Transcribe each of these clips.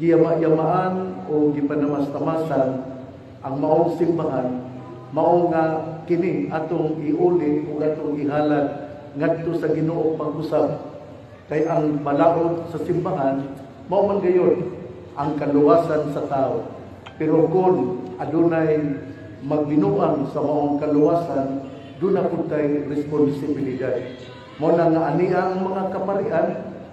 giyama-yamaan o gipanamas-tamasan ang maong simbahan, mao nga kini atong iuli o atong ihalad ngadto sa Ginoo pag-usab. Kay ang balaod sa simbahan mao man gayon ang kaluwasan sa tao. Pero kung adunay magbinuang sa maong kaluwasan, doon na po tayo responsibilidad. Mo na nga aniya ang mga kaparian,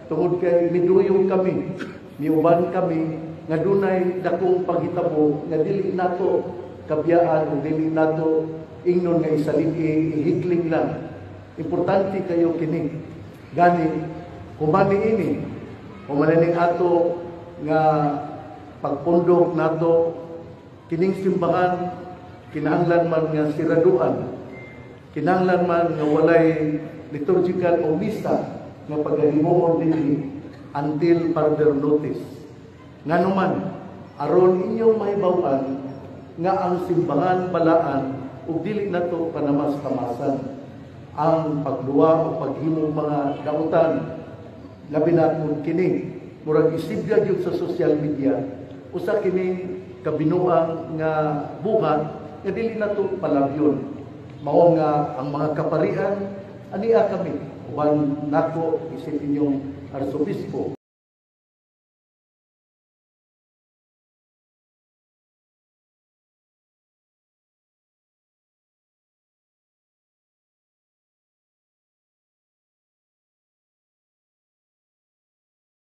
tungod kay miduyong kami, miuban kami, nga dunay dakong paghitabo, nga dili nato kabiyaan, o dili nato ingnon nga isaligi, ihikling lang. Importante kayo kini. Gani, humani ini, humani ato nga pagpundok nato, kining simbahan, kinahanglan man nga siraduan, kinahanglan man nga walay liturgical o misa nga paghimuon dinhi until further notice. Nganuman aron inyong mahibaw-an nga ang simbahan balaan ug dili nato panamas-tamasan ang pagduwa o paghimo mga dautan, labi na kung kini murag isibya gyud sa social media, usa kini kabinuang nga buhat nga dili nato palabyon. Mao nga ang mga kaparian ania kami uban nako isip inyong arsobispo